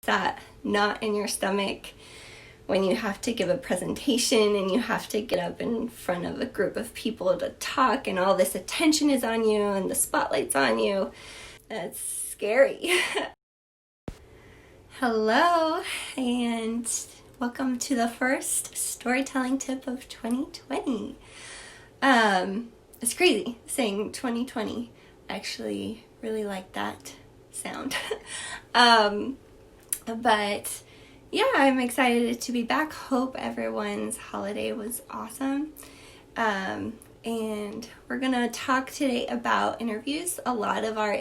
that knot in your stomach when you have to give a presentation and you have to get up in front of a group of people to talk and all this attention is on you and the spotlight's on you. That's scary. Hello, and welcome to the first storytelling tip of 2020. It's crazy saying 2020. I actually really like that sound. But yeah, I'm excited to be back. Hope everyone's holiday was awesome. And we're gonna talk today about interviews. A lot of our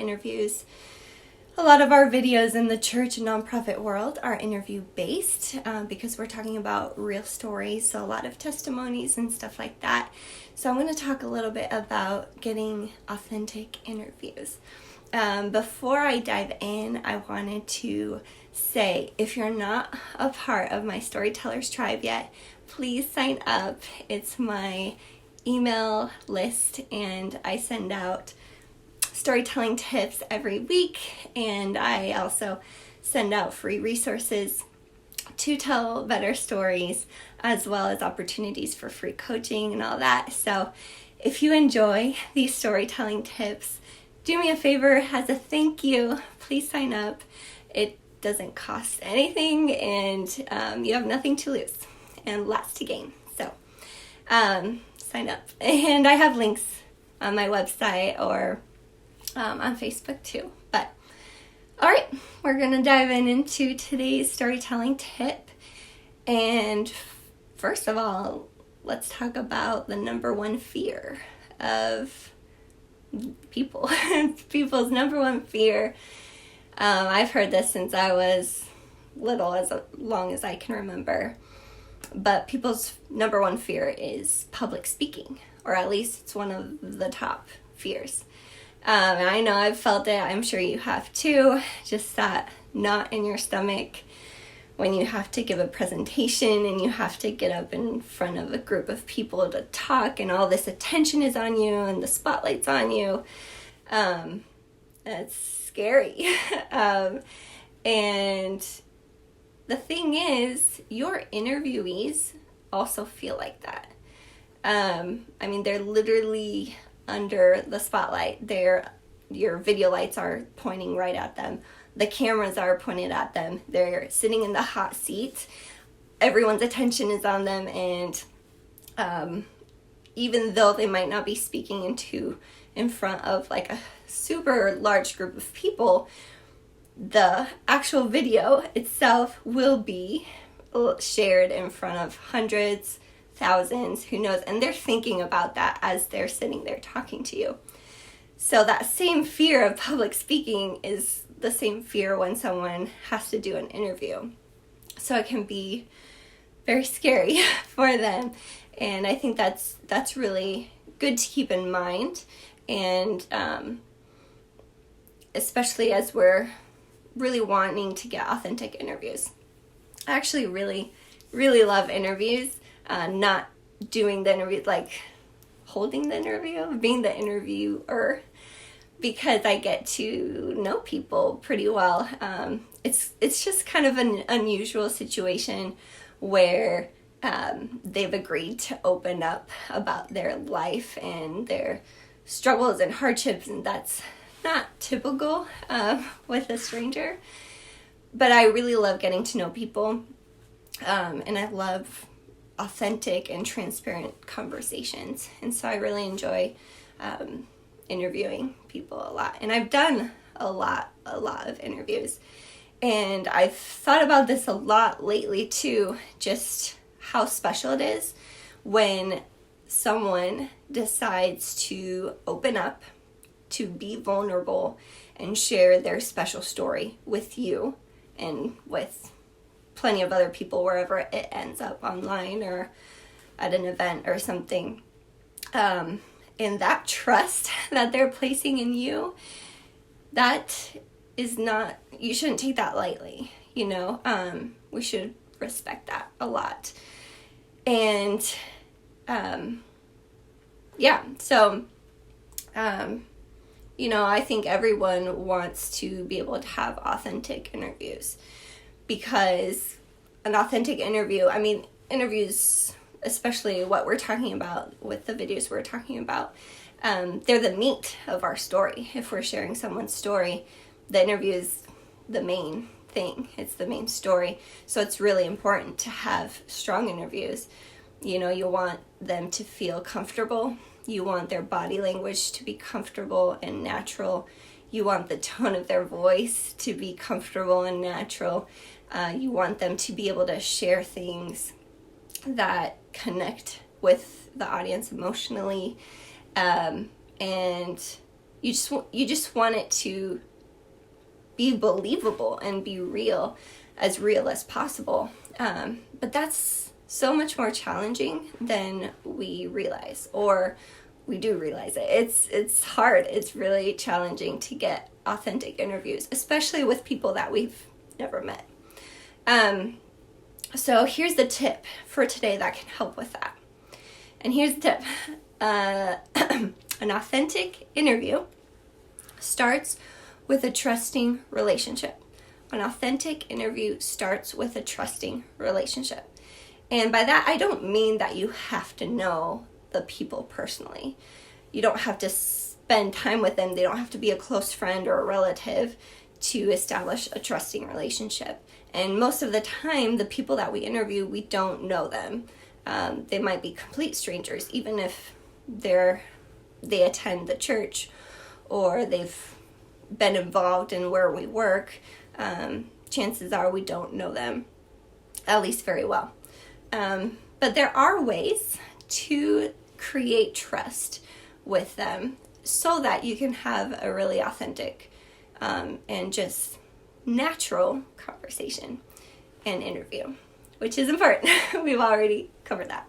videos in the church and nonprofit world are interview based because we're talking about real stories, so a lot of testimonies and stuff like that. So I'm going to talk a little bit about getting authentic interviews. Before I dive in, I wanted to say, if you're not a part of my Storytellers tribe yet, please sign up. It's my email list, and I send out storytelling tips every week, and I also send out free resources to tell better stories, as well as opportunities for free coaching and all that. So if you enjoy these storytelling tips, do me a favor as a thank you, please sign up. It doesn't cost anything, and you have nothing to lose and lots to gain. So sign up, and I have links on my website or on Facebook too. But all right, we're gonna dive into today's storytelling tip. And first of all, let's talk about the number one fear of people. People's number one fear. I've heard this since I was little, as long as I can remember. But people's number one fear is public speaking, or at least it's one of the top fears. I know I've felt it. I'm sure you have too. Just that knot in your stomach when you have to give a presentation and you have to get up in front of a group of people to talk and all this attention is on you and the spotlight's on you. That's scary. And the thing is, your interviewees also feel like that. They're literally under the spotlight. Your video lights are pointing right at them. The cameras are pointed at them. They're sitting in the hot seat. Everyone's attention is on them, and even though they might not be speaking in front of like a super large group of people, the actual video itself will be shared in front of hundreds, thousands, who knows, and they're thinking about that as they're sitting there talking to you. So that same fear of public speaking is the same fear when someone has to do an interview. So it can be very scary for them, and I think that's really good to keep in mind, and especially as we're really wanting to get authentic interviews. I actually really, really love interviews. Not doing the interview, like holding the interview, being the interviewer, because I get to know people pretty well. It's just kind of an unusual situation where they've agreed to open up about their life and their struggles and hardships, and that's not typical with a stranger. But I really love getting to know people, and I love authentic and transparent conversations, and so I really enjoy interviewing people a lot, and I've done a lot of interviews, and I've thought about this a lot lately too, just how special it is when someone decides to open up, to be vulnerable, and share their special story with you and with plenty of other people wherever it ends up, online or at an event or something. And that trust that they're placing in you, that is not, you shouldn't take that lightly, we should respect that a lot. And I think everyone wants to be able to have authentic interviews, because an authentic interview, I mean, interviews, especially what we're talking about with the videos we're talking about, they're the meat of our story. If we're sharing someone's story, the interview is the main thing. It's the main story. So it's really important to have strong interviews. You know, you want them to feel comfortable. You want their body language to be comfortable and natural. You want the tone of their voice to be comfortable and natural. You want them to be able to share things that connect with the audience emotionally. And you just want it to be believable and be real as possible. But that's so much more challenging than we realize, or we do realize it. It's hard. It's really challenging to get authentic interviews, especially with people that we've never met. So here's the tip for today that can help with that. And here's the tip. An authentic interview starts with a trusting relationship. An authentic interview starts with a trusting relationship. And by that, I don't mean that you have to know the people personally. You don't have to spend time with them. They don't have to be a close friend or a relative to establish a trusting relationship. And most of the time, the people that we interview, we don't know them. They might be complete strangers, even if they attend the church or they've been involved in where we work. Chances are we don't know them, at least very well. But there are ways to create trust with them so that you can have a really authentic and just natural conversation and interview, which is important. We've already covered that.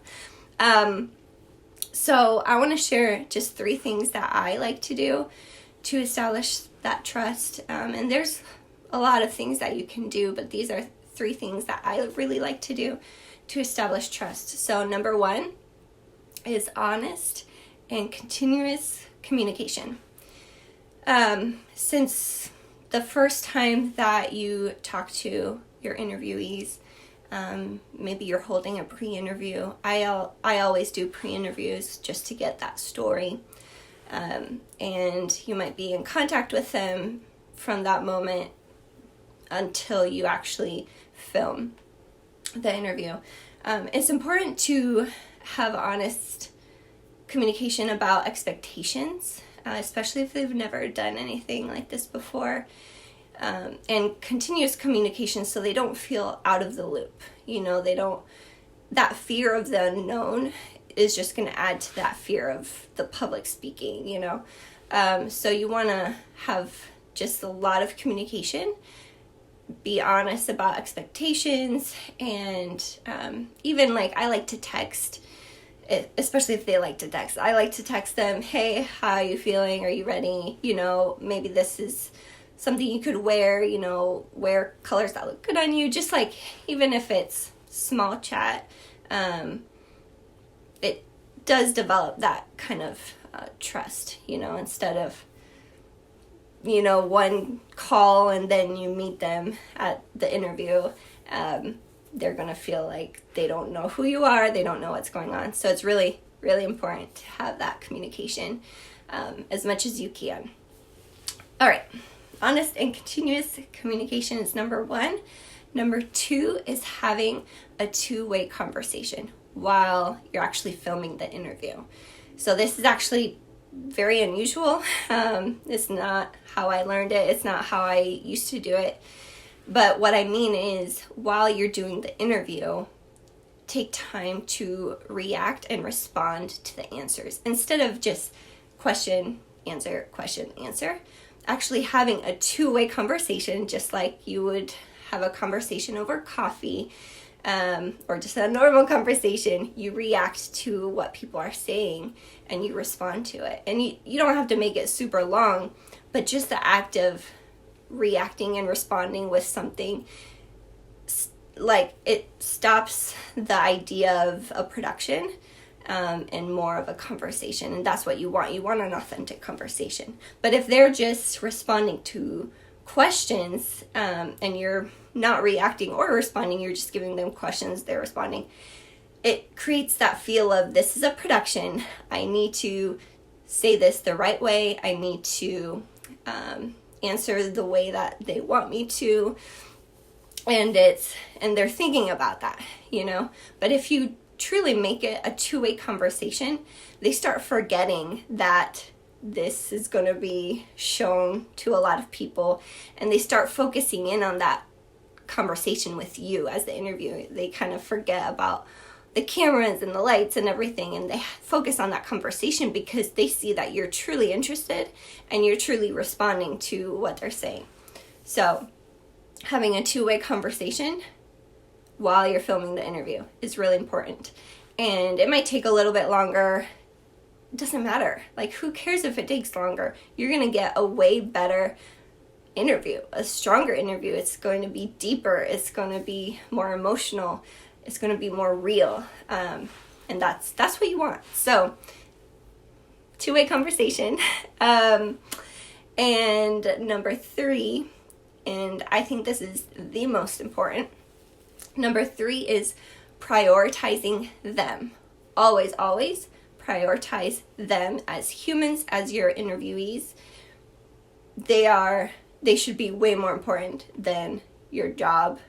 So I want to share just 3 things that I like to do to establish that trust. And there's a lot of things that you can do, but these are 3 things that I really like to do to establish trust. So number 1 is honest and continuous communication. Since the first time that you talk to your interviewees, maybe you're holding a pre-interview. I always do pre-interviews just to get that story. And you might be in contact with them from that moment until you actually film the interview. It's important to have honest communication about expectations, especially if they've never done anything like this before. And continuous communication so they don't feel out of the loop. You know, that fear of the unknown is just going to add to that fear of the public speaking, you know. So you want to have just a lot of communication, be honest about expectations, and even like I like to text, especially if they like to text. I like to text them, hey, how are you feeling? Are you ready? You know, maybe this is something you could wear, you know, wear colors that look good on you. Just like, even if it's small chat, it does develop that kind of trust, you know, instead of, you know, one call and then you meet them at the interview. They're going to feel like they don't know who you are. They don't know what's going on. So it's really, really important to have that communication as much as you can. All right. Honest and continuous communication is number 1. Number 2 is having a 2-way conversation while you're actually filming the interview. So this is actually very unusual. It's not how I learned it. It's not how I used to do it. But what I mean is, while you're doing the interview, take time to react and respond to the answers. Instead of just question, answer, actually having a 2-way conversation, just like you would have a conversation over coffee, or just a normal conversation. You react to what people are saying and you respond to it. And you don't have to make it super long, but just the act of reacting and responding with something, like, it stops the idea of a production and more of a conversation. And that's what you want. You want an authentic conversation. But if they're just responding to questions and you're not reacting or responding, you're just giving them questions, they're responding. It creates that feel of, this is a production. I need to say this the right way. I need to answer the way that they want me to. And they're thinking about that, But if you truly make it a two-way conversation, they start forgetting that this is going to be shown to a lot of people, and they start focusing in on that conversation with you as the interviewer. They kind of forget about the cameras and the lights and everything, and they focus on that conversation because they see that you're truly interested and you're truly responding to what they're saying. So having a two-way conversation while you're filming the interview is really important. And it might take a little bit longer. It doesn't matter. Like, who cares if it takes longer? You're going to get a way better interview, a stronger interview. It's going to be deeper. It's going to be more emotional. It's going to be more real. And that's what you want. So, two-way conversation. And number 3, and I think this is the most important, number 3 is prioritizing them. Always, always prioritize them as humans, as your interviewees. They should be way more important than your job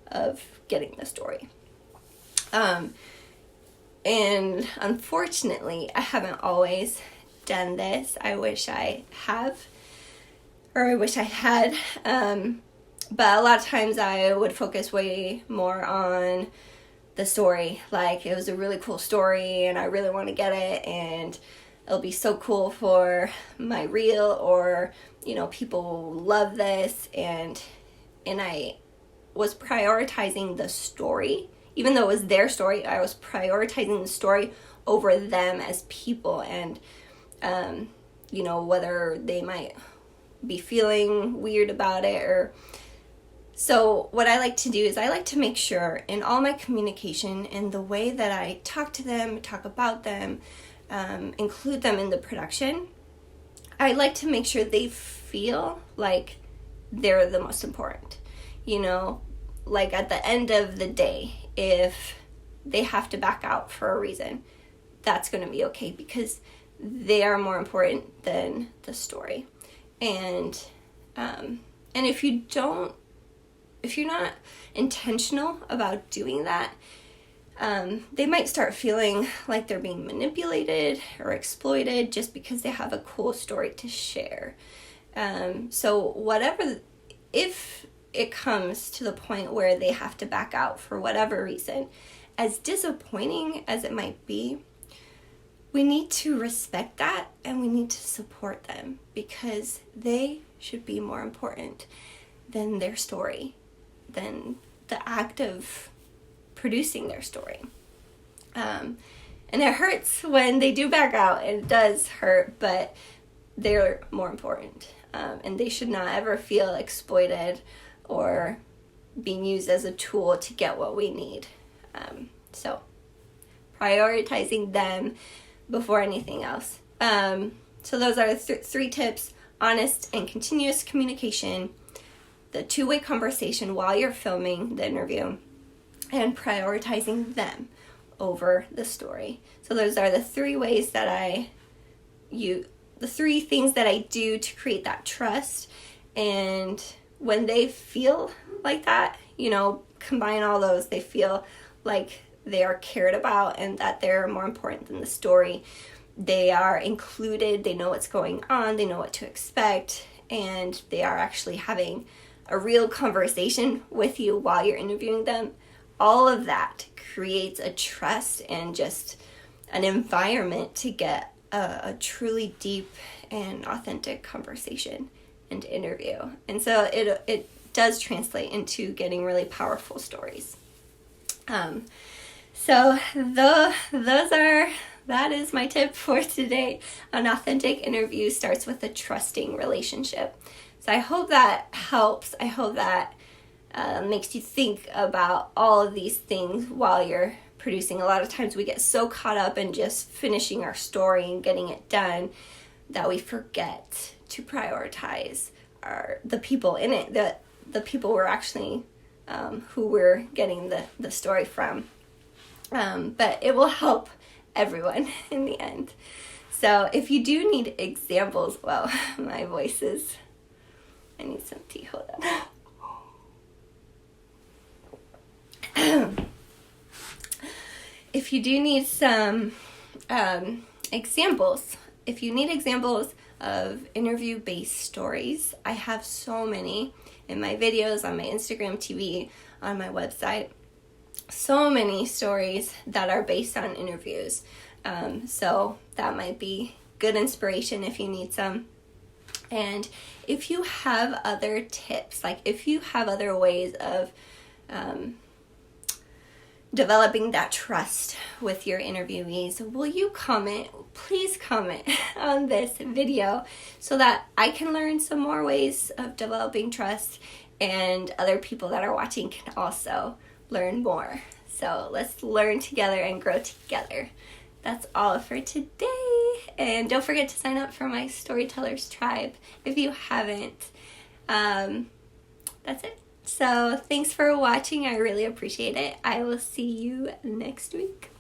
of getting the story. And unfortunately, I haven't always done this. I wish I have, or I wish I had. But a lot of times I would focus way more on the story. Like, it was a really cool story and I really want to get it, and it'll be so cool for my reel, or, people love this. And I was prioritizing the story. Even though it was their story, I was prioritizing the story over them as people, and, whether they might be feeling weird about it or... So what I like to do is I like to make sure in all my communication and the way that I talk to them, talk about them, include them in the production, I like to make sure they feel like they're the most important. Like at the end of the day, if they have to back out for a reason, that's going to be okay, because they are more important than the story. And if you're not intentional about doing that, they might start feeling like they're being manipulated or exploited just because they have a cool story to share. So if it comes to the point where they have to back out for whatever reason, as disappointing as it might be, we need to respect that and we need to support them, because they should be more important than their story, than the act of producing their story. And it hurts when they do back out. It does hurt, but they're more important. And they should not ever feel exploited or being used as a tool to get what we need. So prioritizing them before anything else. So those are 3 tips: honest and continuous communication, the two-way conversation while you're filming the interview, and prioritizing them over the story. So those are the 3 ways that the 3 things that I do to create that trust. And when they feel like that, combine all those, they feel like they are cared about and that they're more important than the story. They are included, they know what's going on, they know what to expect, and they are actually having a real conversation with you while you're interviewing them. All of that creates a trust and just an environment to get a truly deep and authentic conversation and interview. And so it does translate into getting really powerful stories. So that is my tip for today. An authentic interview starts with a trusting relationship. So I hope that helps. I hope that makes you think about all of these things while you're producing. A lot of times we get so caught up in just finishing our story and getting it done that we forget to prioritize the people in it, the people we're actually who we're getting the story from. But it will help everyone in the end. So if you do need examples, well, my voice is, I need some tea, hold on. If you do need some examples, if you need examples of interview-based stories, I have so many in my videos, on my Instagram TV, on my website. So many stories that are based on interviews. So that might be good inspiration if you need some. And if you have other tips, like if you have other ways of developing that trust with your interviewees, will you comment? Please comment on this video so that I can learn some more ways of developing trust, and other people that are watching can also learn more. So let's learn together and grow together. That's all for today. And don't forget to sign up for my Storytellers tribe if you haven't. That's it. So thanks for watching. I really appreciate it. I will see you next week.